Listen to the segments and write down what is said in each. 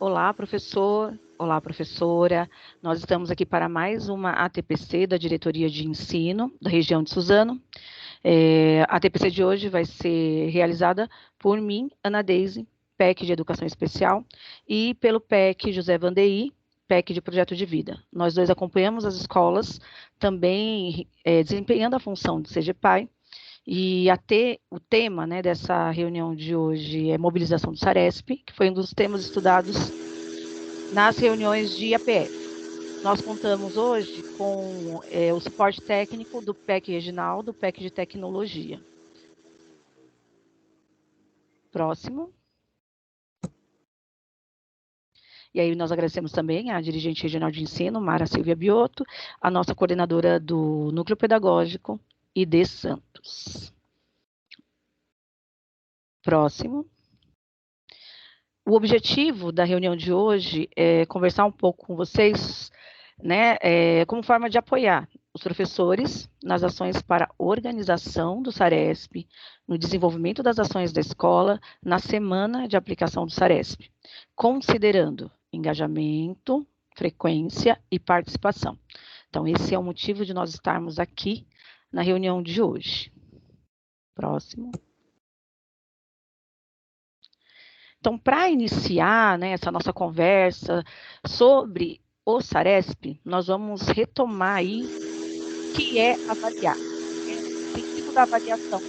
Olá, professor. Olá, professora. Nós estamos aqui para mais uma ATPC da Diretoria de Ensino da região de Suzano. A ATPC de hoje vai ser realizada por mim, Ana Deise, PEC de Educação Especial, e pelo PEC José Vandeir, PEC de Projeto de Vida. Nós dois acompanhamos as escolas, também desempenhando a função de CGPAI, e o tema, né, dessa reunião de hoje é mobilização do Saresp, que foi um dos temas estudados nas reuniões de APF. Nós contamos hoje com o suporte técnico do PEC Regional, do PEC de Tecnologia. Próximo. E aí nós agradecemos também à dirigente regional de ensino, Mara Silvia Biotto, a nossa coordenadora do Núcleo Pedagógico, Ide Santos. Próximo. O objetivo da reunião de hoje é conversar um pouco com vocês, né, como forma de apoiar os professores nas ações para a organização do Saresp, no desenvolvimento das ações da escola, na semana de aplicação do Saresp, considerando engajamento, frequência e participação. Então, esse é o motivo de nós estarmos aqui na reunião de hoje. Próximo. Então, para iniciar, né, essa nossa conversa sobre o Saresp, nós vamos retomar aí o que é avaliar. O sentido da avaliação.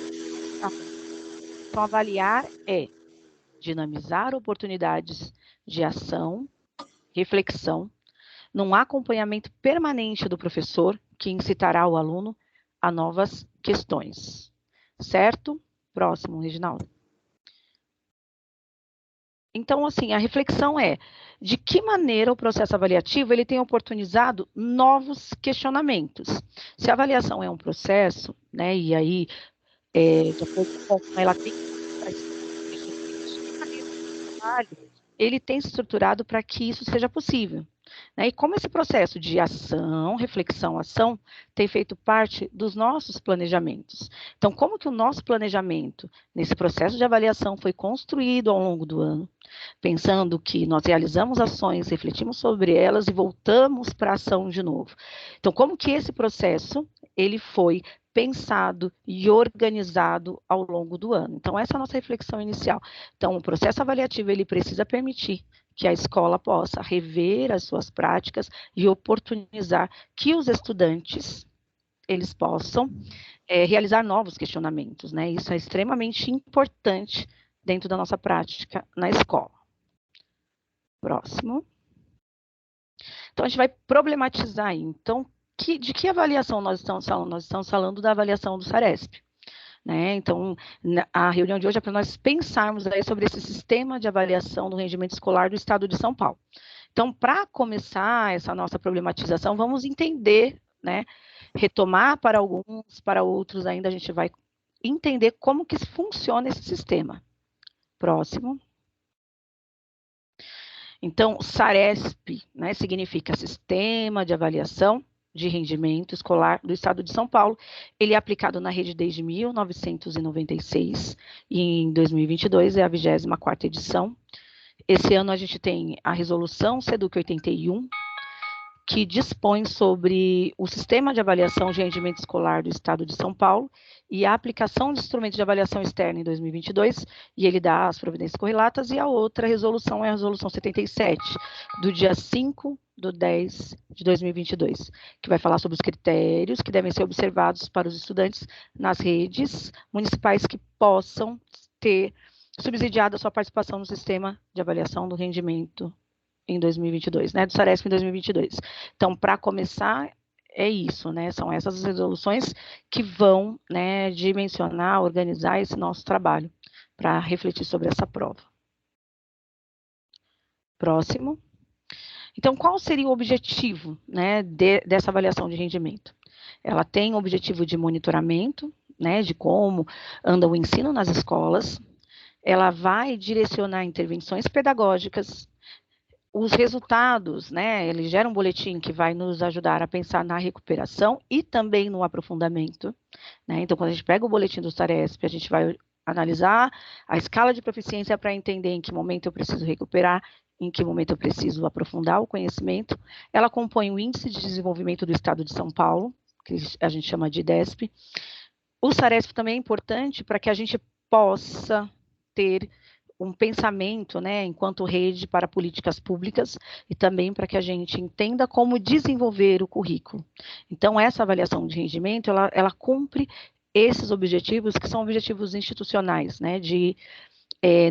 Então, avaliar é dinamizar oportunidades de ação, reflexão, num acompanhamento permanente do professor que incitará o aluno a novas questões. Certo? Próximo, Reginaldo. Então, assim, a reflexão é de que maneira o processo avaliativo ele tem oportunizado novos questionamentos. Se a avaliação é um processo, né, e aí, de acordo com como ela tem ele tem se estruturado para que isso seja possível. Né? E como esse processo de ação, reflexão, ação, tem feito parte dos nossos planejamentos. Então, como que o nosso planejamento, nesse processo de avaliação, foi construído ao longo do ano, pensando que nós realizamos ações, refletimos sobre elas e voltamos para a ação de novo. Então, como que esse processo, ele foi pensado e organizado ao longo do ano. Então, essa é a nossa reflexão inicial. Então, o processo avaliativo, ele precisa permitir que a escola possa rever as suas práticas e oportunizar que os estudantes, eles possam realizar novos questionamentos, né? Isso é extremamente importante dentro da nossa prática na escola. Próximo. Então, a gente vai problematizar aí. Então, de que avaliação nós estamos falando? Nós estamos falando da avaliação do Saresp. Né? Então, a reunião de hoje é para nós pensarmos aí sobre esse sistema de avaliação do rendimento escolar do Estado de São Paulo. Então, para começar essa nossa problematização, vamos entender, né? Retomar para alguns, para outros ainda a gente vai entender como que funciona esse sistema. Próximo. Então, SARESP, né, significa Sistema de Avaliação de Rendimento Escolar do Estado de São Paulo. Ele é aplicado na rede desde 1996 e em 2022 é a 24ª edição. Esse ano a gente tem a resolução SEDUC 81, que dispõe sobre o sistema de avaliação de rendimento escolar do Estado de São Paulo e a aplicação de instrumentos de avaliação externa em 2022, e ele dá as providências correlatas, e a outra resolução é a resolução 77, do dia 5/10/2022, que vai falar sobre os critérios que devem ser observados para os estudantes nas redes municipais que possam ter subsidiado a sua participação no sistema de avaliação do rendimento em 2022, né, do Saresp em 2022. Então, para começar, é isso, né, são essas resoluções que vão, né, dimensionar, organizar esse nosso trabalho, para refletir sobre essa prova. Próximo. Então, qual seria o objetivo, né, dessa avaliação de rendimento? Ela tem o objetivo de monitoramento, né, de como anda o ensino nas escolas, ela vai direcionar intervenções pedagógicas. Os resultados, né, ele gera um boletim que vai nos ajudar a pensar na recuperação e também no aprofundamento, né? Então, quando a gente pega o boletim do Saresp, a gente vai analisar a escala de proficiência para entender em que momento eu preciso recuperar, em que momento eu preciso aprofundar o conhecimento. Ela compõe o Índice de Desenvolvimento do Estado de São Paulo, que a gente chama de IDESP. O SARESP também é importante para que a gente possa ter um pensamento, né, enquanto rede para políticas públicas e também para que a gente entenda como desenvolver o currículo. Então, essa avaliação de rendimento, ela cumpre esses objetivos que são objetivos institucionais, né, de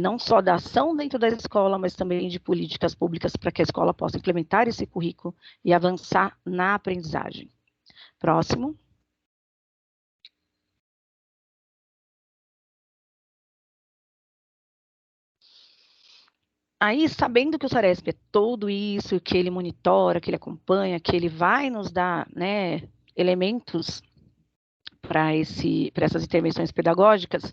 não só da ação dentro da escola, mas também de políticas públicas para que a escola possa implementar esse currículo e avançar na aprendizagem. Próximo. Aí, sabendo que o SARESP é tudo isso, que ele monitora, que ele acompanha, que ele vai nos dar, né, elementos para essas intervenções pedagógicas,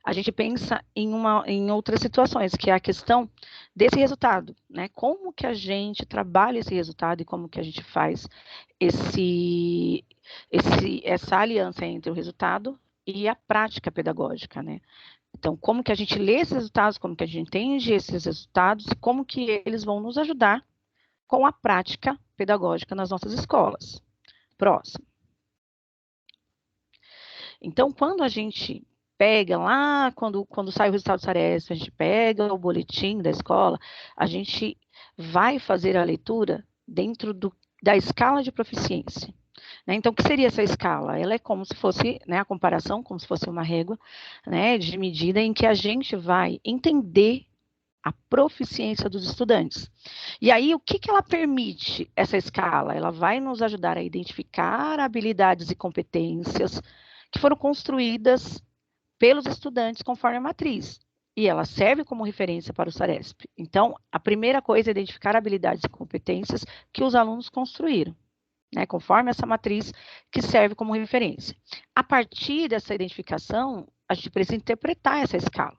a gente pensa em outras situações, que é a questão desse resultado, né? Como que a gente trabalha esse resultado e como que a gente faz essa aliança entre o resultado e a prática pedagógica, né? Então, como que a gente lê esses resultados, como que a gente entende esses resultados e como que eles vão nos ajudar com a prática pedagógica nas nossas escolas. Próximo. Então, quando a gente pega lá, quando sai o resultado do SARESP, a gente pega o boletim da escola, a gente vai fazer a leitura dentro da escala de proficiência. Né? Então, o que seria essa escala? Ela é como se fosse, né, a comparação, como se fosse uma régua, né, de medida em que a gente vai entender a proficiência dos estudantes. E aí, o que ela permite, essa escala? Ela vai nos ajudar a identificar habilidades e competências que foram construídas pelos estudantes conforme a matriz. E ela serve como referência para o SARESP. Então, a primeira coisa é identificar habilidades e competências que os alunos construíram, né, conforme essa matriz que serve como referência. A partir dessa identificação, a gente precisa interpretar essa escala.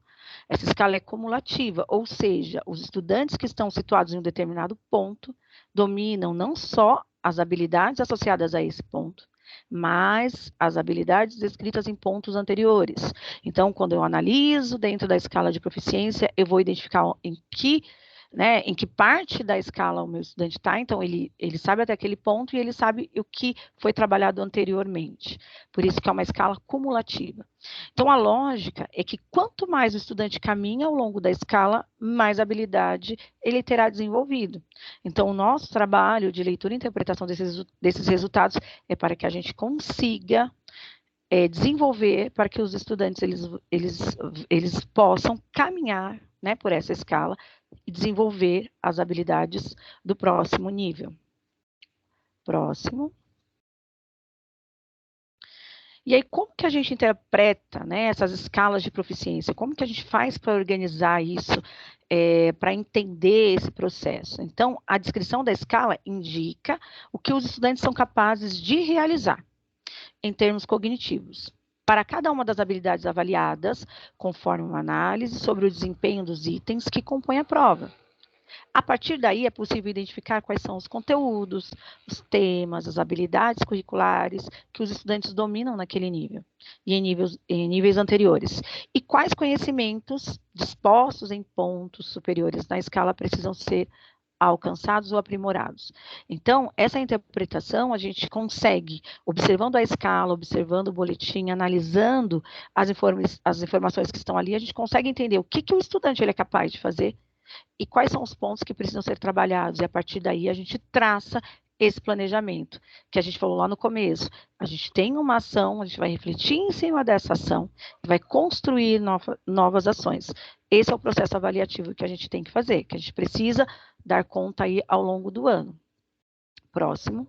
Essa escala é cumulativa, ou seja, os estudantes que estão situados em um determinado ponto dominam não só as habilidades associadas a esse ponto, mas as habilidades descritas em pontos anteriores. Então, quando eu analiso dentro da escala de proficiência, eu vou identificar em que parte da escala o meu estudante está, então ele sabe até aquele ponto e ele sabe o que foi trabalhado anteriormente. Por isso que é uma escala cumulativa. Então, a lógica é que quanto mais o estudante caminha ao longo da escala, mais habilidade ele terá desenvolvido. Então, o nosso trabalho de leitura e interpretação desses resultados é para que a gente consiga desenvolver para que os estudantes eles possam caminhar, né, por essa escala e desenvolver as habilidades do próximo nível. Próximo. E aí, como que a gente interpreta, né, essas escalas de proficiência? Como que a gente faz para organizar isso, para entender esse processo? Então, a descrição da escala indica o que os estudantes são capazes de realizar em termos cognitivos, para cada uma das habilidades avaliadas, conforme uma análise sobre o desempenho dos itens que compõem a prova. A partir daí, é possível identificar quais são os conteúdos, os temas, as habilidades curriculares que os estudantes dominam naquele nível e em níveis anteriores. E quais conhecimentos dispostos em pontos superiores na escala precisam ser alcançados ou aprimorados. Então, essa interpretação a gente consegue, observando a escala, observando o boletim, analisando as informações que estão ali, a gente consegue entender o que o estudante ele é capaz de fazer e quais são os pontos que precisam ser trabalhados. E a partir daí a gente traça esse planejamento, que a gente falou lá no começo. A gente tem uma ação, a gente vai refletir em cima dessa ação, vai construir novas ações. Esse é o processo avaliativo que a gente tem que fazer, que a gente precisa dar conta aí ao longo do ano. Próximo.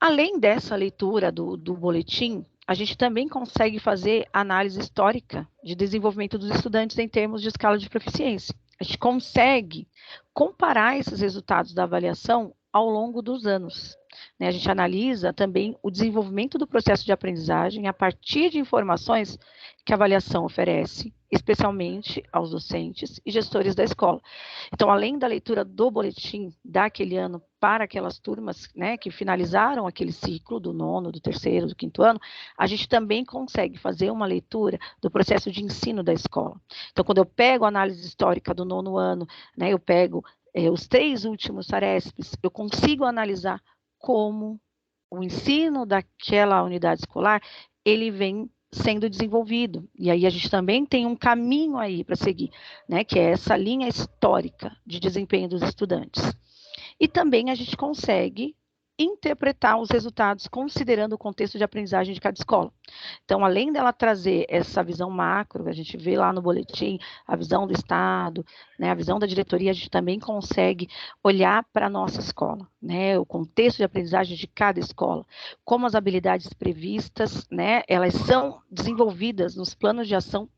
Além dessa leitura do boletim, a gente também consegue fazer análise histórica de desenvolvimento dos estudantes em termos de escala de proficiência. A gente consegue comparar esses resultados da avaliação ao longo dos anos. né? A gente analisa também o desenvolvimento do processo de aprendizagem a partir de informações que a avaliação oferece, especialmente aos docentes e gestores da escola. Então, além da leitura do boletim daquele ano para aquelas turmas, né, que finalizaram aquele ciclo do nono, do terceiro, do quinto ano, a gente também consegue fazer uma leitura do processo de ensino da escola. Então, quando eu pego a análise histórica do nono ano, né, eu pego os 3 últimos SARESPs, eu consigo analisar como o ensino daquela unidade escolar, ele vem sendo desenvolvido. E aí a gente também tem um caminho aí para seguir, né, que é essa linha histórica de desempenho dos estudantes. E também a gente consegue interpretar os resultados considerando o contexto de aprendizagem de cada escola. Então, além dela trazer essa visão macro, que a gente vê lá no boletim, a visão do Estado, né, a visão da diretoria, a gente também consegue olhar para a nossa escola, né, o contexto de aprendizagem de cada escola, como as habilidades previstas, né, elas são desenvolvidas nos planos de ação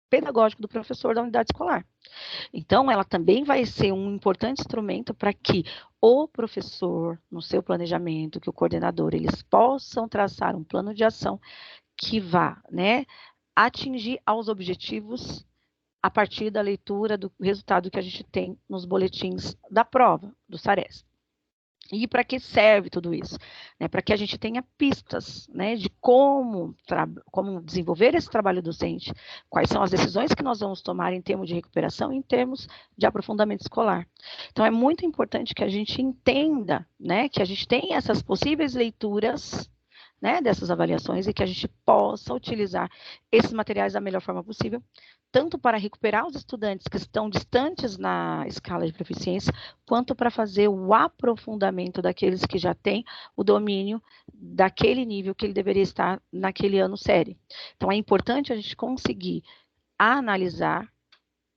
pedagógico do professor da unidade escolar. Então, ela também vai ser um importante instrumento para que o professor, no seu planejamento, que o coordenador, eles possam traçar um plano de ação que vá, né, atingir aos objetivos a partir da leitura do resultado que a gente tem nos boletins da prova, do SARES. E para que serve tudo isso? Né, para que a gente tenha pistas, né, de como desenvolver esse trabalho docente, quais são as decisões que nós vamos tomar em termos de recuperação e em termos de aprofundamento escolar. Então, é muito importante que a gente entenda, né, que a gente tem essas possíveis leituras, né, dessas avaliações e que a gente possa utilizar esses materiais da melhor forma possível, tanto para recuperar os estudantes que estão distantes na escala de proficiência, quanto para fazer o aprofundamento daqueles que já têm o domínio daquele nível que ele deveria estar naquele ano série. Então, é importante a gente conseguir analisar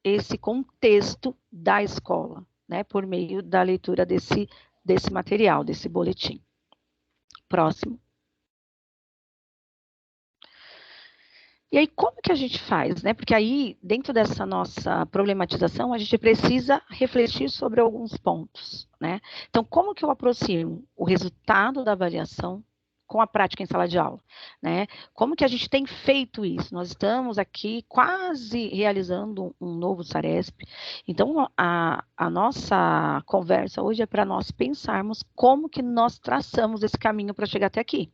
esse contexto da escola, né, por meio da leitura desse material, desse boletim. Próximo. E aí, como que a gente faz, né? Porque aí, dentro dessa nossa problematização, a gente precisa refletir sobre alguns pontos, né? Então, como que eu aproximo o resultado da avaliação com a prática em sala de aula, né? Como que a gente tem feito isso? Nós estamos aqui quase realizando um novo SARESP, então a nossa conversa hoje é para nós pensarmos como que nós traçamos esse caminho para chegar até aqui.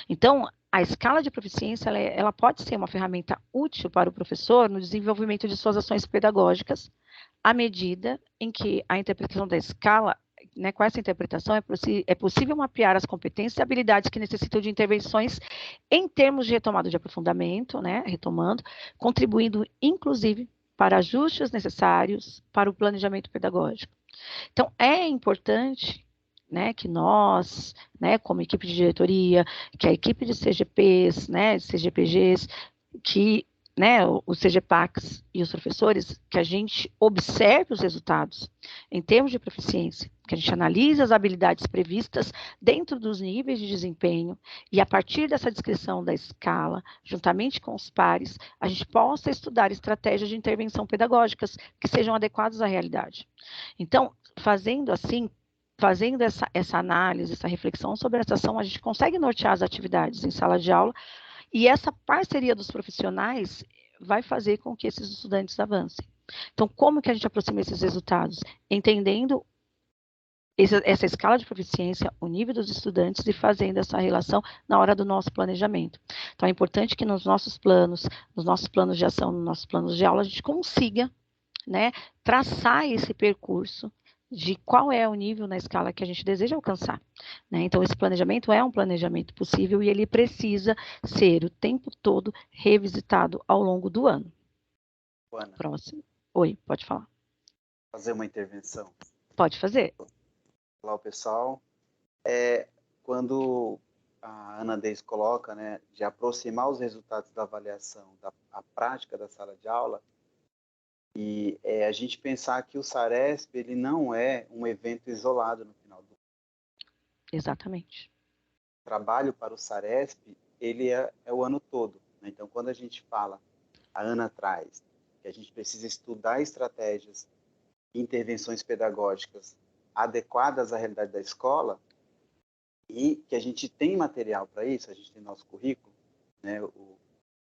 Então, a escala de proficiência, ela pode ser uma ferramenta útil para o professor no desenvolvimento de suas ações pedagógicas, à medida em que a interpretação da escala, né, com essa interpretação, é possível mapear as competências e habilidades que necessitam de intervenções em termos de retomada de aprofundamento, né, retomando, contribuindo, inclusive, para ajustes necessários para o planejamento pedagógico. Então, é importante, né, que nós, né, como equipe de diretoria, que a equipe de CGPs, né, CGPGs, que, né, os CGPACs e os professores, que a gente observe os resultados em termos de proficiência, que a gente analise as habilidades previstas dentro dos níveis de desempenho e a partir dessa descrição da escala, juntamente com os pares, a gente possa estudar estratégias de intervenção pedagógicas que sejam adequadas à realidade. Então, fazendo assim, fazendo essa análise, essa reflexão sobre essa ação, a gente consegue nortear as atividades em sala de aula e essa parceria dos profissionais vai fazer com que esses estudantes avancem. Então, como que a gente aproxima esses resultados? Entendendo essa escala de proficiência, o nível dos estudantes e fazendo essa relação na hora do nosso planejamento. Então, é importante que nos nossos planos de ação, nos nossos planos de aula, a gente consiga, né, traçar esse percurso de qual é o nível na escala que a gente deseja alcançar, né? Então, esse planejamento é um planejamento possível e ele precisa ser o tempo todo revisitado ao longo do ano. Ana, Próximo. Oi, pode falar. fazer uma intervenção. Pode fazer. Olá, pessoal. Quando a Ana Deis coloca, né, de aproximar os resultados da avaliação da prática da sala de aula, e a gente pensar que o SARESP ele não é um evento isolado no final do Exatamente. trabalho para o SARESP, ele é o ano todo, né? Então, quando a gente fala, a Ana traz, que a gente precisa estudar estratégias e intervenções pedagógicas adequadas à realidade da escola, e que a gente tem material para isso, a gente tem nosso currículo, né, o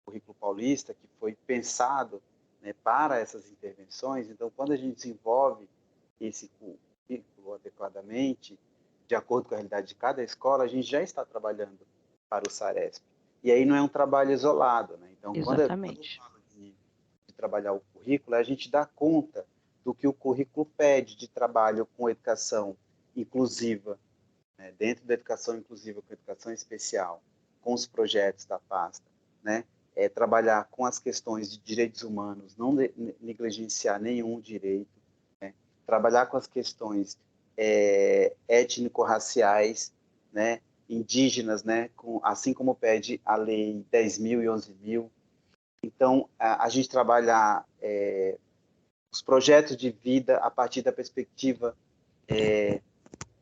currículo paulista, que foi pensado, né, para essas intervenções. Então, quando a gente desenvolve esse currículo adequadamente, de acordo com a realidade de cada escola, a gente já está trabalhando para o SARESP. E aí não é um trabalho isolado, né? Então, quando eu Exatamente. falo de trabalhar o currículo, a gente dá conta do que o currículo pede de trabalho com educação inclusiva, né? Dentro da educação inclusiva com educação especial, com os projetos da pasta, né? Trabalhar com as questões de direitos humanos, não negligenciar nenhum direito, né? Trabalhar com as questões étnico-raciais, né? Indígenas, né? Assim como pede a lei 10.000 e 11.000. Então, a gente trabalhar os projetos de vida a partir da perspectiva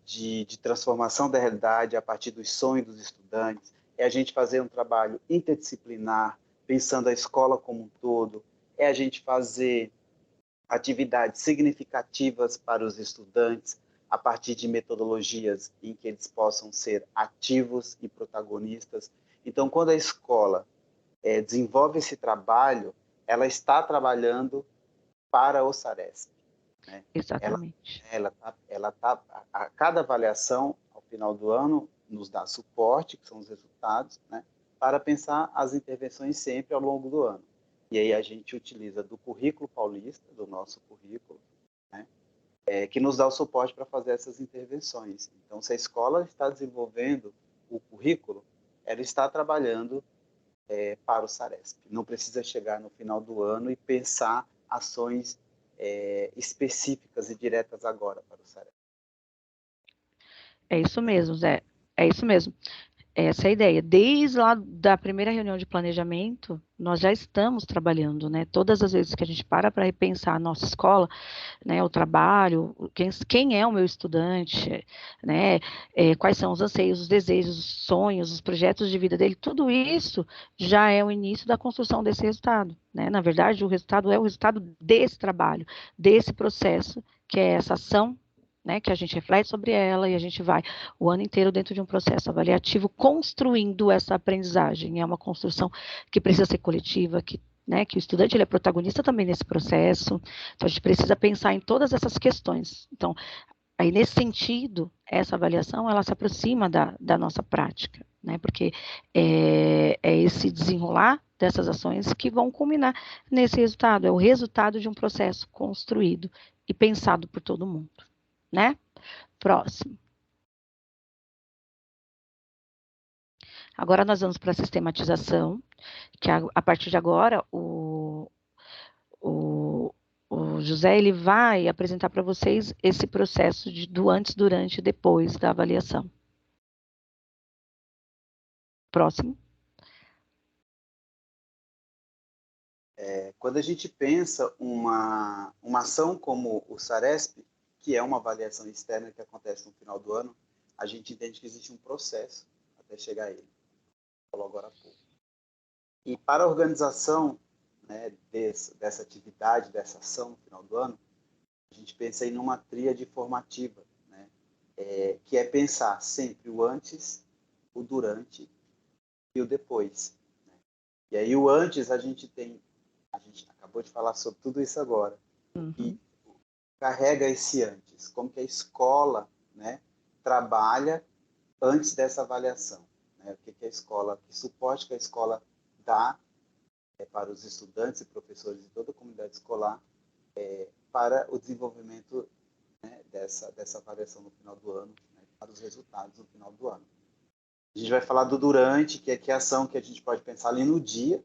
de transformação da realidade, a partir dos sonhos dos estudantes, é a gente fazer um trabalho interdisciplinar, pensando a escola como um todo, é a gente fazer atividades significativas para os estudantes, a partir de metodologias em que eles possam ser ativos e protagonistas. Então, quando a escola desenvolve esse trabalho, ela está trabalhando para o SARESP, né? Exatamente. A cada avaliação, ao final do ano, nos dá suporte, que são os resultados, né? Para pensar as intervenções sempre ao longo do ano. E aí a gente utiliza do currículo paulista, do nosso currículo, né? Que nos dá o suporte para fazer essas intervenções. Então, se a escola está desenvolvendo o currículo, ela está trabalhando para o SARESP. Não precisa chegar no final do ano e pensar ações específicas e diretas agora para o SARESP. É isso mesmo, Zé. É isso mesmo. Essa é a ideia. Desde lá da primeira reunião de planejamento, nós já estamos trabalhando, né? Todas as vezes que a gente para repensar a nossa escola, né, o trabalho, quem é o meu estudante, né, quais são os anseios, os desejos, os sonhos, os projetos de vida dele, tudo isso já é o início da construção desse resultado, né? Na verdade, o resultado é o resultado desse trabalho, desse processo, que é essa ação, né, que a gente reflete sobre ela e a gente vai o ano inteiro dentro de um processo avaliativo construindo essa aprendizagem. É uma construção que precisa ser coletiva, que o estudante ele é protagonista também nesse processo. Então, a gente precisa pensar em todas essas questões. Então, aí, nesse sentido, essa avaliação, ela se aproxima da nossa prática, né? Porque é esse desenrolar dessas ações que vão culminar nesse resultado. É o resultado de um processo construído e pensado por todo mundo, né? Próximo. Agora nós vamos para a sistematização, que a partir de agora o, o José ele vai apresentar para vocês esse processo do antes, durante e depois da avaliação. Próximo. Quando a gente pensa uma ação como o SARESP, que é uma avaliação externa que acontece no final do ano, a gente entende que existe um processo até chegar a ele, falou agora há pouco. E para a organização, né, dessa atividade, dessa ação no final do ano, a gente pensa em uma tríade formativa, né, que é pensar sempre o antes, o durante e o depois. Né? E aí o antes a gente acabou de falar sobre tudo isso agora, e carrega esse antes, como que a escola, né, trabalha antes dessa avaliação, né? O que a escola, que suporte que a escola dá para os estudantes e professores de toda a comunidade escolar para o desenvolvimento, né, dessa avaliação no final do ano, né, para os resultados no final do ano. A gente vai falar do durante, que é a ação que a gente pode pensar ali no dia,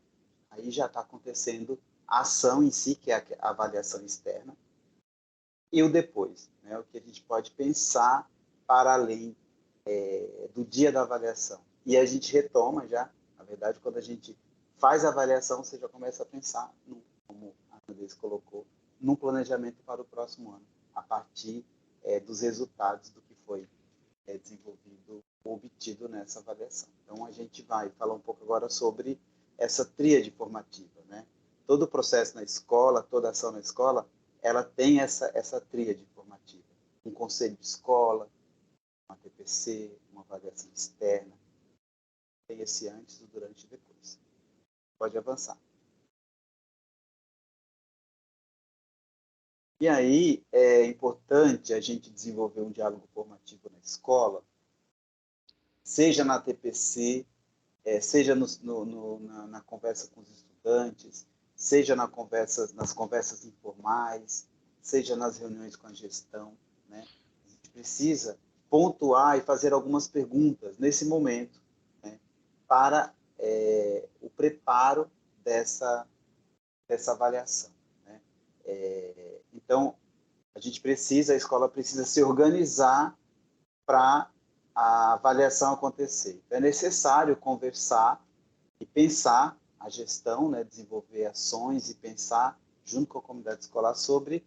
aí já está acontecendo a ação em si, que é a avaliação externa, e o depois, né, o que a gente pode pensar para além do dia da avaliação. E a gente retoma já, na verdade, quando a gente faz a avaliação, você já começa a pensar, como a Andrés colocou, num planejamento para o próximo ano, a partir dos resultados do que foi desenvolvido ou obtido nessa avaliação. Então, a gente vai falar um pouco agora sobre essa tríade formativa, né? Todo o processo na escola, toda ação na escola, ela tem essa tríade formativa. Um conselho de escola, uma TPC, uma avaliação externa. Tem esse antes, o durante e depois. Pode avançar. E aí é importante a gente desenvolver um diálogo formativo na escola, seja na TPC, seja na conversa com os estudantes, seja nas conversas informais, seja nas reuniões com a gestão, né? A gente precisa pontuar e fazer algumas perguntas nesse momento, né, para o preparo dessa avaliação, né? Então, a escola precisa se organizar para a avaliação acontecer. Então, é necessário conversar e pensar a gestão, né, desenvolver ações e pensar junto com a comunidade escolar sobre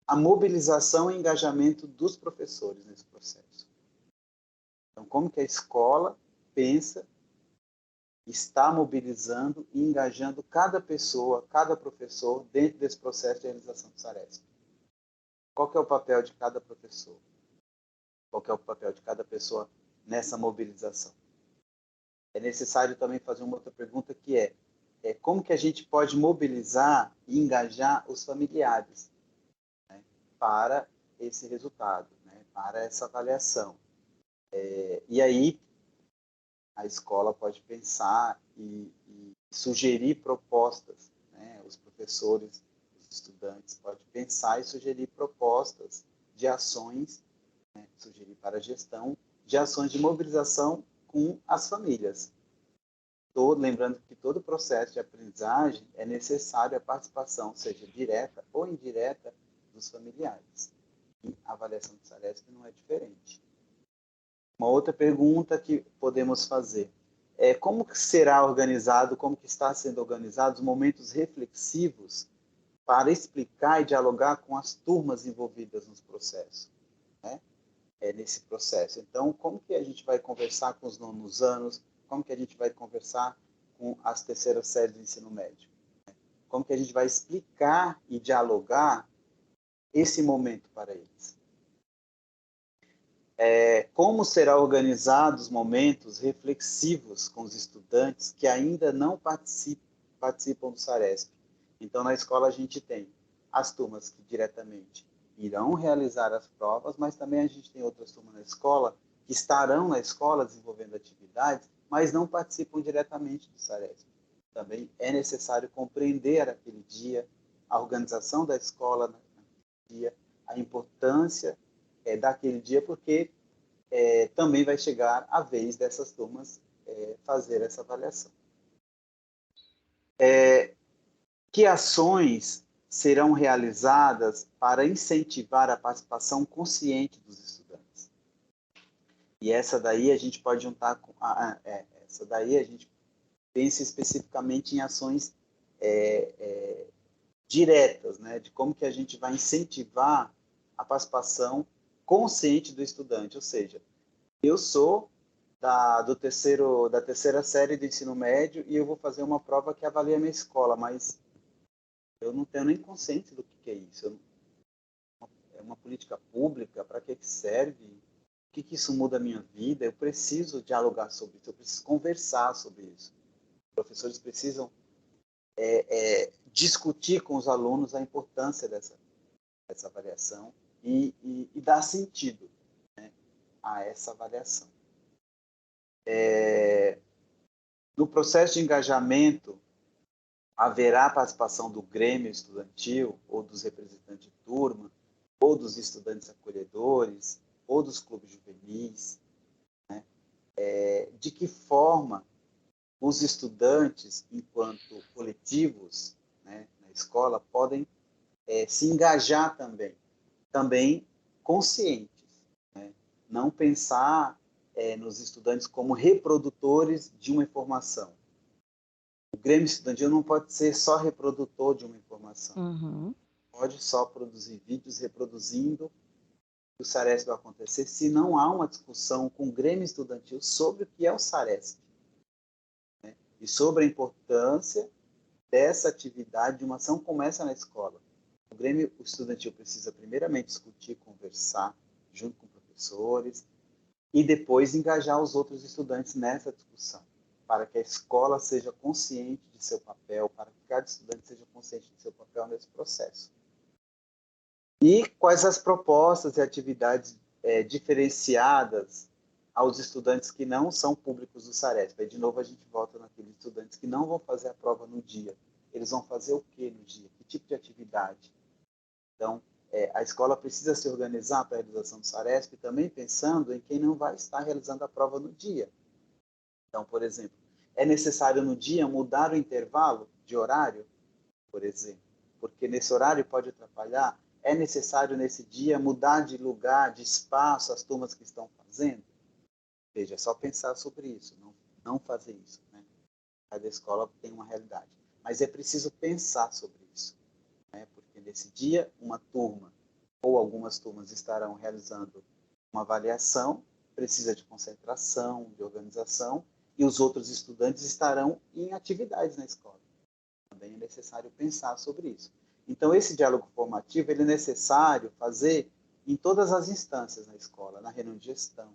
a mobilização e engajamento dos professores nesse processo. Então, como que a escola pensa, está mobilizando e engajando cada pessoa, cada professor dentro desse processo de realização do SARESP? Qual que é o papel de cada professor? Qual que é o papel de cada pessoa nessa mobilização? É necessário também fazer uma outra pergunta que é como que a gente pode mobilizar e engajar os familiares, né, para esse resultado, né, para essa avaliação. E aí a escola pode pensar e sugerir propostas, né, os professores, os estudantes podem pensar e sugerir propostas de ações, né, sugerir para a gestão de ações de mobilização com as famílias. Lembrando que todo processo de aprendizagem é necessário a participação, seja direta ou indireta, dos familiares. E a avaliação do SARESP não é diferente. Uma outra pergunta que podemos fazer é como que será organizado, como que está sendo organizado os momentos reflexivos para explicar e dialogar com as turmas envolvidas nos processos, né? Nesse processo. Então, como que a gente vai conversar com os nonos anos? Como que a gente vai conversar com as terceiras séries do ensino médio? Como que a gente vai explicar e dialogar esse momento para eles? Como será organizados os momentos reflexivos com os estudantes que ainda não participam do SARESP? Então, na escola a gente tem as turmas que diretamente irão realizar as provas, mas também a gente tem outras turmas na escola que estarão na escola desenvolvendo atividades, mas não participam diretamente do SARESP. Também é necessário compreender aquele dia, a organização da escola naquele dia, a importância daquele dia, porque também vai chegar a vez dessas turmas fazer essa avaliação. Que ações serão realizadas para incentivar a participação consciente dos estudantes? E essa daí a gente pode juntar com essa daí a gente pensa especificamente em ações diretas, né, de como que a gente vai incentivar a participação consciente do estudante, ou seja, eu sou da terceira série do ensino médio e eu vou fazer uma prova que avalia a minha escola, mas eu não tenho nem consciência do que é isso. É uma política pública? Para que serve? O que isso muda a minha vida? Eu preciso dialogar sobre isso, eu preciso conversar sobre isso. Os professores precisam discutir com os alunos a importância dessa avaliação e dar sentido, né, a essa avaliação. No processo de engajamento, haverá participação do Grêmio Estudantil, ou dos representantes de turma, ou dos estudantes acolhedores, ou dos clubes juvenis, né? De que forma os estudantes, enquanto coletivos, né, na escola, podem se engajar também conscientes, né? Não pensar nos estudantes como reprodutores de uma informação. O Grêmio Estudantil não pode ser só reprodutor de uma informação. Uhum. Pode só produzir vídeos reproduzindo o SARESP vai acontecer se não há uma discussão com o Grêmio Estudantil sobre o que é o SARESP, né? E sobre a importância dessa atividade, de uma ação que começa na escola. O Grêmio Estudantil precisa primeiramente discutir, conversar junto com professores, e depois engajar os outros estudantes nessa discussão, para que a escola seja consciente de seu papel, para que cada estudante seja consciente de seu papel nesse processo. E quais as propostas e atividades diferenciadas aos estudantes que não são públicos do Saresp. Aí, de novo, a gente volta naqueles estudantes que não vão fazer a prova no dia. Eles vão fazer o que no dia? Que tipo de atividade? Então, a escola precisa se organizar para a realização do Saresp, também pensando em quem não vai estar realizando a prova no dia. Então, por exemplo, é necessário no dia mudar o intervalo de horário, por exemplo, porque nesse horário pode atrapalhar. É necessário nesse dia mudar de lugar, de espaço, as turmas que estão fazendo? Veja, é só pensar sobre isso, não fazer isso, né? Cada escola tem uma realidade. Mas é preciso pensar sobre isso, né? Porque nesse dia, uma turma ou algumas turmas estarão realizando uma avaliação, precisa de concentração, de organização, e os outros estudantes estarão em atividades na escola. Também é necessário pensar sobre isso. Então, esse diálogo formativo ele é necessário fazer em todas as instâncias na escola, na reunião de gestão,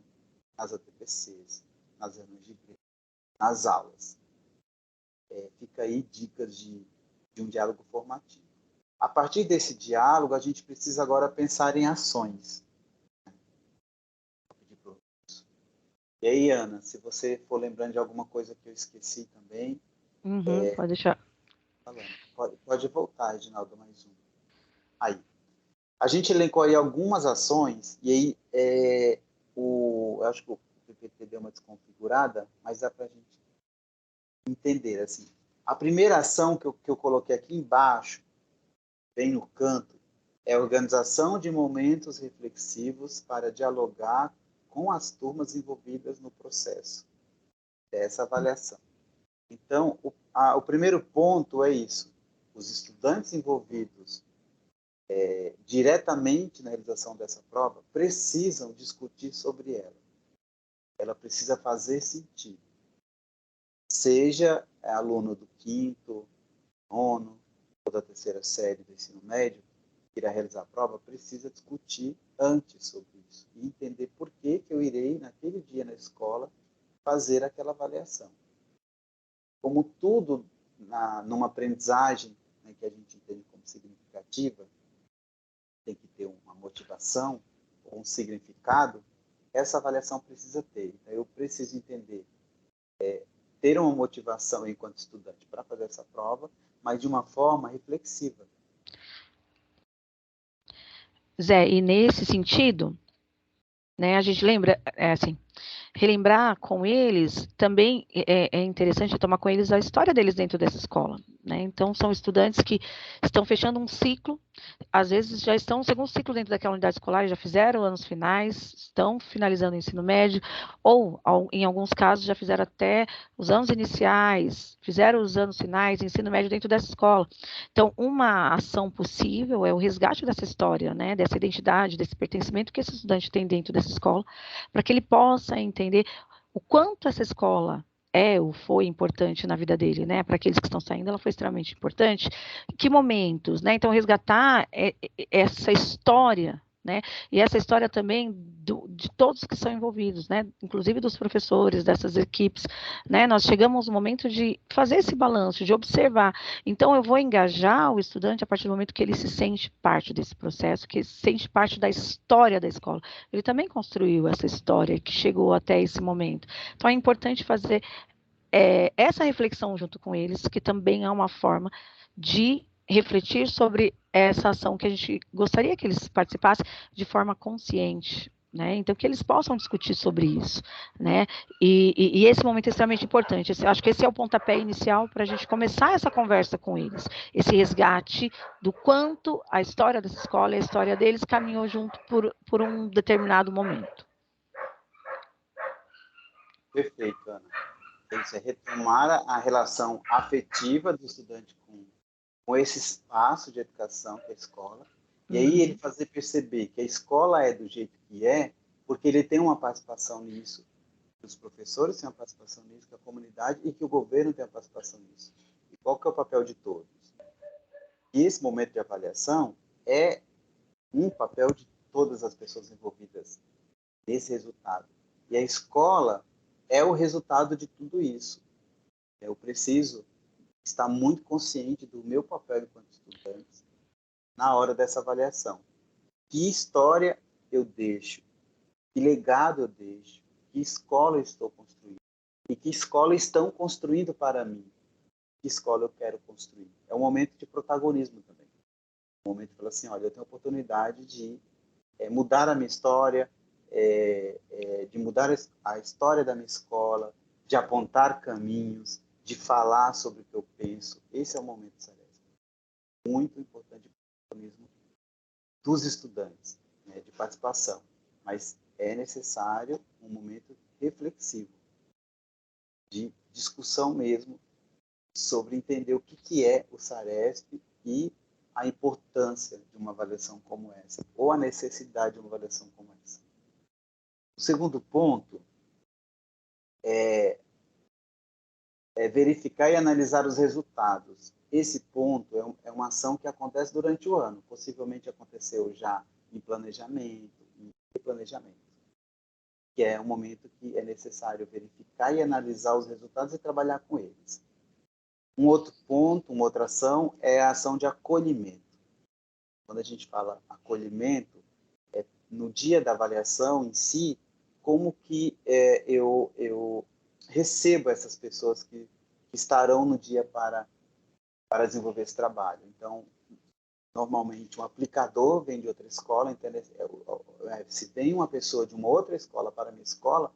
nas ATPCs, nas reuniões de igreja, nas aulas. Fica aí dicas de um diálogo formativo. A partir desse diálogo, a gente precisa agora pensar em ações. E aí, Ana, se você for lembrando de alguma coisa que eu esqueci também, Pode deixar. pode voltar, Reginaldo, mais um. Aí. A gente elencou aí algumas ações, e aí eu acho que o PPT deu uma desconfigurada, mas dá para a gente entender. Assim. A primeira ação que eu coloquei aqui embaixo, bem no canto, é a organização de momentos reflexivos para dialogar com as turmas envolvidas no processo dessa avaliação. Então, o primeiro ponto é isso. Os estudantes envolvidos diretamente na realização dessa prova precisam discutir sobre ela. Ela precisa fazer sentido. Seja aluno do 5º, 9º ou da 3ª série do ensino médio, que irá realizar a prova, precisa discutir antes sobre isso e entender por que eu irei, naquele dia na escola, fazer aquela avaliação. Como tudo numa aprendizagem, né, que a gente entende como significativa, tem que ter uma motivação, ou um significado, essa avaliação precisa ter. Então, eu preciso entender, ter uma motivação enquanto estudante para fazer essa prova, mas de uma forma reflexiva. Zé, e nesse sentido, né, a gente lembra, assim, relembrar com eles também é interessante tomar com eles a história deles dentro dessa escola, né? Então, são estudantes que estão fechando um ciclo, às vezes já estão no segundo ciclo dentro daquela unidade escolar, já fizeram anos finais, estão finalizando o ensino médio, ou, em alguns casos, já fizeram até os anos iniciais, fizeram os anos finais, ensino médio dentro dessa escola. Então, uma ação possível é o resgate dessa história, né, dessa identidade, desse pertencimento que esse estudante tem dentro dessa escola, para que ele possa entender o quanto essa escola ou foi importante na vida dele, né? Para aqueles que estão saindo, ela foi extremamente importante. Em que momentos, né? Então, resgatar essa história, né? E essa história também de todos que são envolvidos, né? Inclusive dos professores, dessas equipes, né? Nós chegamos no momento de fazer esse balanço, de observar. Então, eu vou engajar o estudante a partir do momento que ele se sente parte desse processo, que ele se sente parte da história da escola. Ele também construiu essa história que chegou até esse momento. Então, é importante fazer essa reflexão junto com eles, que também é uma forma de refletir sobre essa ação que a gente gostaria que eles participassem de forma consciente, né? Então, que eles possam discutir sobre isso, né? E esse momento é extremamente importante. Acho que esse é o pontapé inicial para a gente começar essa conversa com eles, esse resgate do quanto a história dessa escola e a história deles caminhou junto por um determinado momento. Perfeito, Ana. Isso é retomar a relação afetiva do estudante com esse espaço de educação que é a escola, e aí ele fazer perceber que a escola é do jeito que é, porque ele tem uma participação nisso, que os professores têm uma participação nisso, que a comunidade e que o governo tem uma participação nisso. E qual que é o papel de todos? E esse momento de avaliação é um papel de todas as pessoas envolvidas nesse resultado. E a escola é o resultado de tudo isso. Eu preciso estar muito consciente do meu papel enquanto estudante na hora dessa avaliação. Que história eu deixo? Que legado eu deixo? Que escola eu estou construindo? E que escola estão construindo para mim? Que escola eu quero construir? É um momento de protagonismo também. Um momento de falar assim, olha, eu tenho a oportunidade de mudar a minha história, de mudar a história da minha escola, de apontar caminhos, de falar sobre o que eu penso. Esse é o momento, Celeste. Muito importante o protagonismo dos estudantes, né, de participação. Mas é necessário um momento reflexivo, de discussão mesmo, sobre entender o que é o SARESP e a importância de uma avaliação como essa, ou a necessidade de uma avaliação como essa. O segundo ponto é verificar e analisar os resultados. Esse ponto é uma ação que acontece durante o ano, possivelmente aconteceu já em planejamento, em replanejamento, que é um momento que é necessário verificar e analisar os resultados e trabalhar com eles. Um outro ponto, uma outra ação, é a ação de acolhimento. Quando a gente fala acolhimento, no dia da avaliação em si, como que eu recebo essas pessoas que estarão no dia para desenvolver esse trabalho. Então, normalmente, um aplicador vem de outra escola, então, se vem uma pessoa de uma outra escola para a minha escola,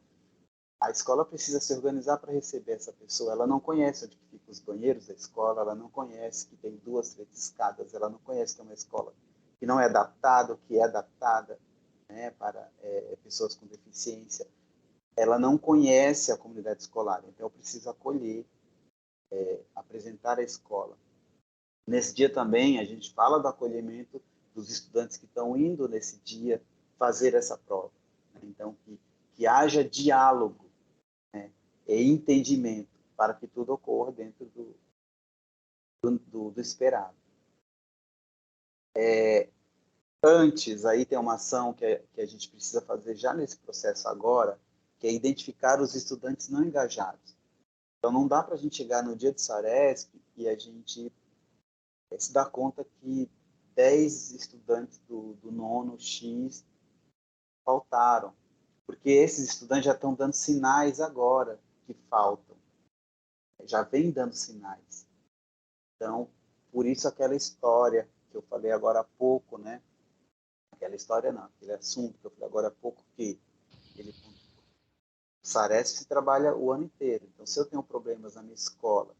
a escola precisa se organizar para receber essa pessoa. Ela não conhece onde ficam os banheiros da escola, ela não conhece que tem 2, 3 escadas, ela não conhece que é uma escola que não é adaptada, que é adaptada, né, para pessoas com deficiência. Ela não conhece a comunidade escolar, então eu preciso acolher, apresentar a escola. Nesse dia também a gente fala do acolhimento dos estudantes que estão indo nesse dia fazer essa prova, né? Então que haja diálogo, né, e entendimento para que tudo ocorra dentro do esperado. Antes, aí tem uma ação que a gente precisa fazer já nesse processo agora, que é identificar os estudantes não engajados. Então, não dá para a gente chegar no dia do SARESP e a gente se dar conta que 10 estudantes do nono X faltaram, porque esses estudantes já estão dando sinais agora que faltam, já vem dando sinais. Então, por isso aquela história que eu falei agora há pouco, né? Aquela história não, aquele assunto que eu falei agora há pouco, que ele, o SARESP se trabalha o ano inteiro. Então, se eu tenho problemas na minha escola,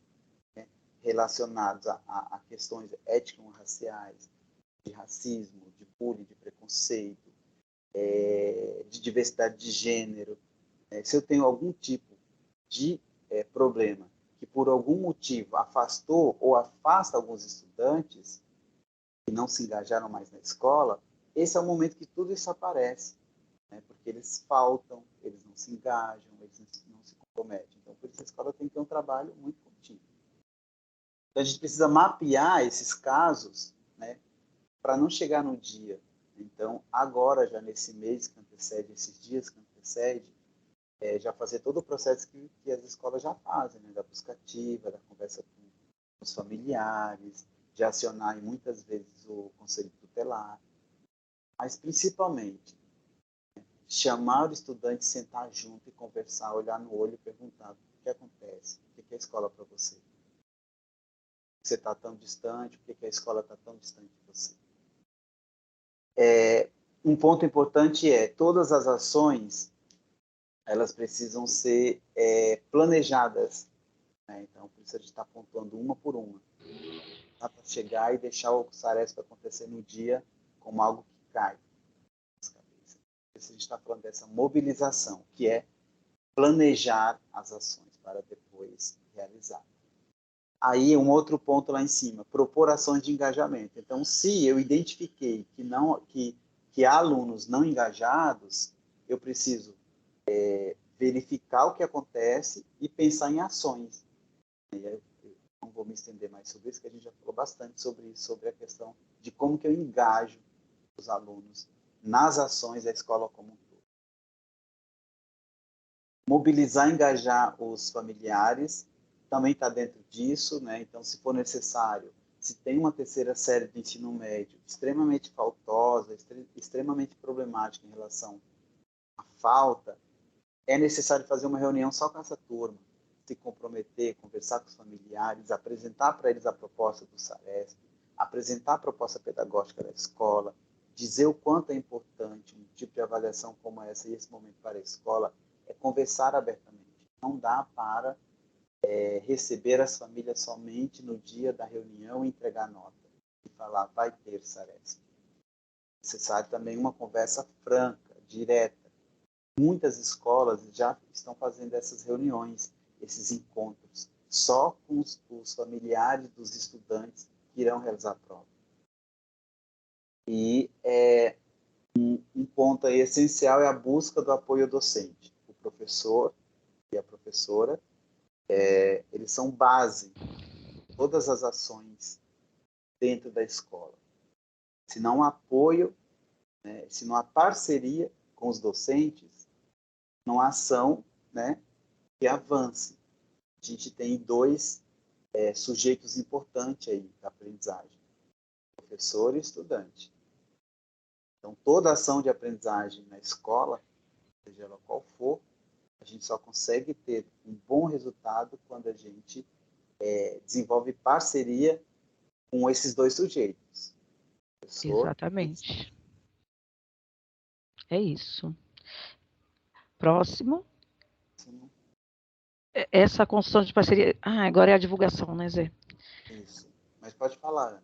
né, relacionados a questões étnico-raciais, de racismo, de bullying, de preconceito, de diversidade de gênero, se eu tenho algum tipo de problema que por algum motivo afastou ou afasta alguns estudantes que não se engajaram mais na escola, esse é o momento que tudo isso aparece, né? Porque eles faltam, eles não se engajam, eles não se comprometem. Então, por isso a escola tem que ter um trabalho muito contínuo. Então, a gente precisa mapear esses casos, né, para não chegar no dia. Então, agora, já nesse mês que antecede, esses dias que antecede, já fazer todo o processo que as escolas já fazem, né, da busca ativa, da conversa com os familiares, de acionar muitas vezes o conselho tutelar, mas principalmente chamar o estudante, sentar junto e conversar, olhar no olho e perguntar o que acontece, o que é a escola para você? Você está tão distante, por que a escola está tão distante de você? Um ponto importante é, todas as ações, elas precisam ser planejadas, né? Então, por isso a gente está pontuando uma por uma. Dá para chegar e deixar o SARESP acontecer no dia como algo que cai nas cabeças. Por isso a gente está falando dessa mobilização, que é planejar as ações para depois realizar. Aí, um outro ponto lá em cima, propor ações de engajamento. Então, se eu identifiquei que há alunos não engajados, eu preciso verificar o que acontece e pensar em ações. E aí, eu não vou me estender mais sobre isso, que a gente já falou bastante sobre isso, sobre a questão de como que eu engajo os alunos nas ações da escola como um todo. mobilizar, engajar os familiares, também está dentro disso, né? Então, se for necessário, se tem uma terceira série de ensino médio extremamente faltosa, extremamente problemática em relação à falta, é necessário fazer uma reunião só com essa turma, se comprometer, conversar com os familiares, apresentar para eles a proposta do SARESP, apresentar a proposta pedagógica da escola, dizer o quanto é importante um tipo de avaliação como essa e esse momento para a escola, é conversar abertamente. Não dá para receber as famílias somente no dia da reunião e entregar nota e falar, vai ter SARESP. É necessário também uma conversa franca, direta. Muitas escolas já estão fazendo essas reuniões, esses encontros, só com os familiares dos estudantes que irão realizar a prova. E um ponto aí essencial é a busca do apoio docente. O professor e a professora, eles são base de todas as ações dentro da escola. Se não há apoio, né, se não há parceria com os docentes, não há ação, né, que avance. A gente tem dois sujeitos importantes aí da aprendizagem, professor e estudante. Então, toda ação de aprendizagem na escola, seja ela qual for, a gente só consegue ter um bom resultado quando a gente desenvolve parceria com esses dois sujeitos. Professor. Exatamente. É isso. Próximo. Sim. Essa construção de parceria. Agora é a divulgação, né, Zé? Isso. Mas pode falar, Ana.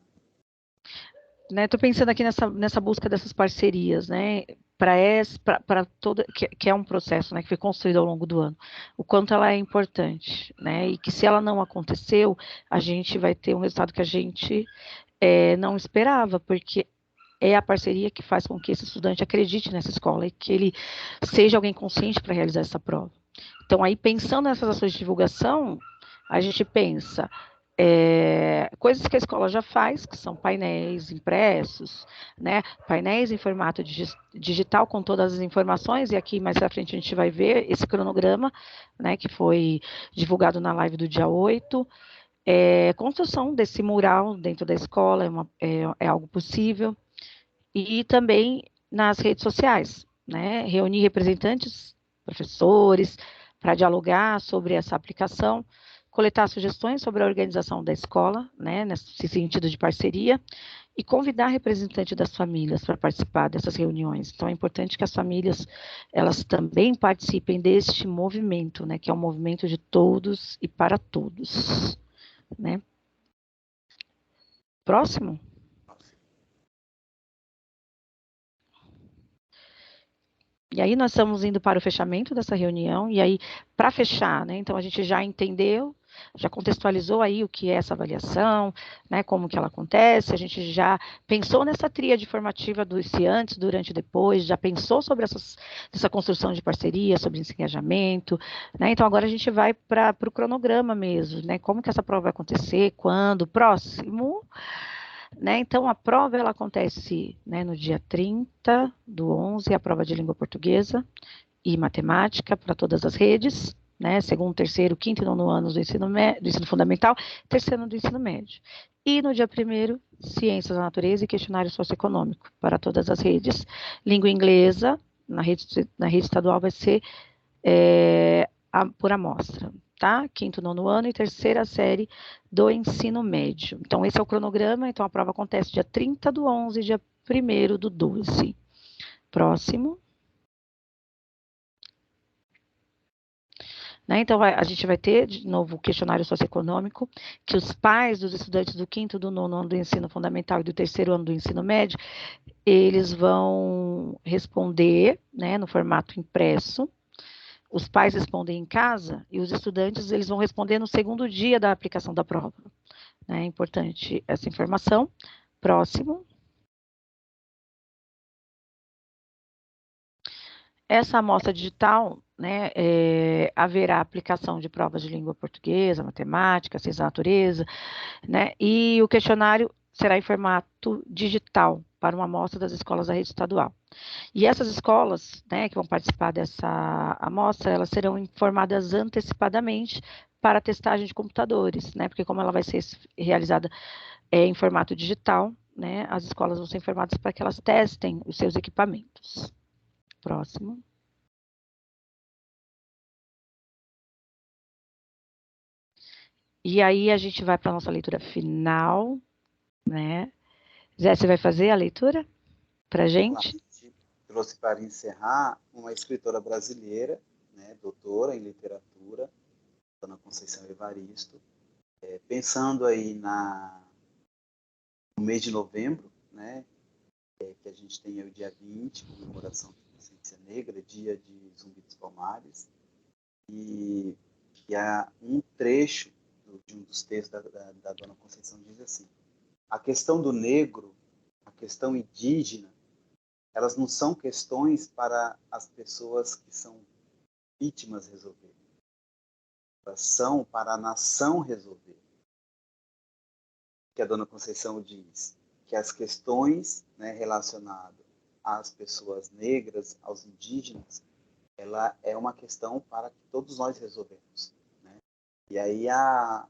Estou pensando aqui nessa busca dessas parcerias, né? Para toda, que é um processo, né, que foi construído ao longo do ano, o quanto ela é importante, né? E que se ela não aconteceu, a gente vai ter um resultado que a gente não esperava, porque é a parceria que faz com que esse estudante acredite nessa escola e que ele seja alguém consciente para realizar essa prova. Então, aí, pensando nessas ações de divulgação, a gente pensa coisas que a escola já faz, que são painéis impressos, né? Painéis em formato digital com todas as informações, e aqui mais à frente a gente vai ver esse cronograma, né, que foi divulgado na live do dia 8. Construção desse mural dentro da escola é algo possível, e também nas redes sociais, né? Reunir representantes, professores, para dialogar sobre essa aplicação, coletar sugestões sobre a organização da escola, né, nesse sentido de parceria, e convidar representantes das famílias para participar dessas reuniões. Então, é importante que as famílias, elas também participem deste movimento, né, que é um movimento de todos e para todos, né. Próximo. E aí nós estamos indo para o fechamento dessa reunião, e aí, para fechar, né, então a gente já entendeu, já contextualizou aí o que é essa avaliação, né, como que ela acontece, a gente já pensou nessa tríade formativa do esse antes, durante e depois, já pensou sobre essa construção de parceria, sobre esse engajamento, né, então agora a gente vai para o cronograma mesmo, né, como que essa prova vai acontecer, quando, próximo. Né, então, a prova ela acontece, né, no dia 30/11, a prova de língua portuguesa e matemática para todas as redes, né, segundo, terceiro, quinto e nono anos do ensino fundamental, terceiro ano do ensino médio. E no dia 1º, ciências da natureza e questionário socioeconômico para todas as redes. Língua inglesa, na rede estadual, vai ser por amostra. Tá? Quinto, nono ano e terceira série do ensino médio. Então, esse é o cronograma. Então, a prova acontece dia 30/11, dia 1º/12. Próximo. Né? Então, a gente vai ter, de novo, o questionário socioeconômico, que os pais dos estudantes do quinto, do nono ano do ensino fundamental e do terceiro ano do ensino médio, eles vão responder, né, no formato impresso. Os pais respondem em casa e os estudantes eles vão responder no segundo dia da aplicação da prova. É importante essa informação. Próximo. Essa amostra digital, né, haverá aplicação de provas de língua portuguesa, matemática, ciência da natureza, né, e o questionário será em formato digital para uma amostra das escolas da rede estadual. E essas escolas, né, que vão participar dessa amostra, elas serão informadas antecipadamente para a testagem de computadores, né, porque como ela vai ser realizada em formato digital, né, as escolas vão ser informadas para que elas testem os seus equipamentos. Próximo. E aí a gente vai para a nossa leitura final, né? Zé, você vai fazer a leitura para a gente? A gente trouxe para encerrar uma escritora brasileira, né, doutora em literatura, Dona Conceição Evaristo, pensando aí no mês de novembro, né, que a gente tem aí o dia 20, comemoração da consciência negra, dia de Zumbi dos Palmares, e há um trecho de um dos textos da Dona Conceição diz assim: a questão do negro, a questão indígena, elas não são questões para as pessoas que são vítimas resolverem, elas são para a nação resolver. Que a Dona Conceição diz que as questões, né, relacionadas às pessoas negras, aos indígenas, ela é uma questão para que todos nós resolvemos, né? E aí a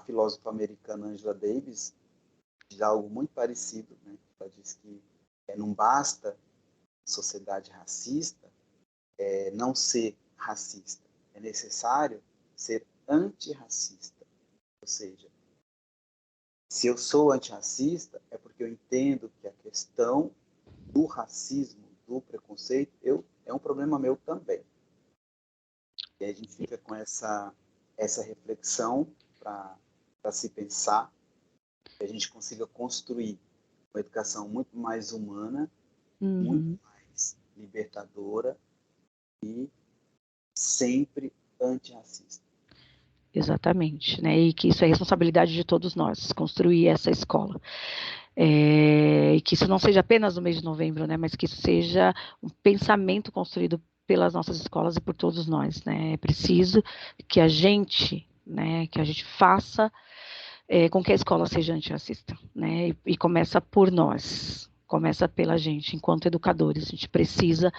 filósofa americana Angela Davis diz algo muito parecido, né? Ela diz que não basta sociedade racista não ser racista, é necessário ser antirracista, ou seja, se eu sou antirracista, é porque eu entendo que a questão do racismo, do preconceito, é um problema meu também. E aí a gente fica com essa reflexão para se pensar, que a gente consiga construir uma educação muito mais humana, muito mais libertadora e sempre antirracista. Exatamente, né? E que isso é responsabilidade de todos nós, construir essa escola. E que isso não seja apenas no mês de novembro, né? Mas que isso seja um pensamento construído pelas nossas escolas e por todos nós, né? É preciso que a gente, né? Que a gente faça com que a escola seja antirracista, né? E começa por nós, começa pela gente, enquanto educadores. A gente precisa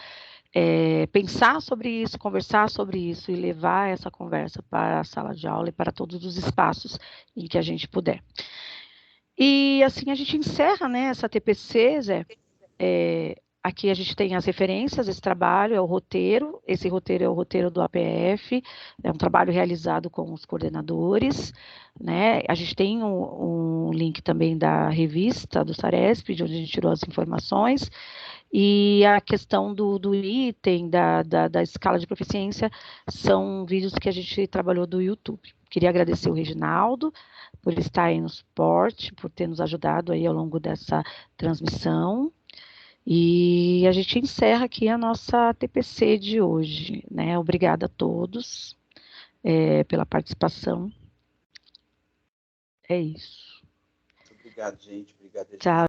pensar sobre isso, conversar sobre isso e levar essa conversa para a sala de aula e para todos os espaços em que a gente puder. E assim a gente encerra, né, essa TPC, Zé. Aqui a gente tem as referências, esse trabalho é o roteiro, esse roteiro é o roteiro do APF, é um trabalho realizado com os coordenadores, né? A gente tem um link também da revista do Saresp, de onde a gente tirou as informações, e a questão do item, da escala de proficiência, são vídeos que a gente trabalhou do YouTube. Queria agradecer o Reginaldo por estar aí no suporte, por ter nos ajudado aí ao longo dessa transmissão. E a gente encerra aqui a nossa TPC de hoje, né? Obrigada a todos pela participação. É isso. Muito obrigado, gente. Obrigado, Tchau.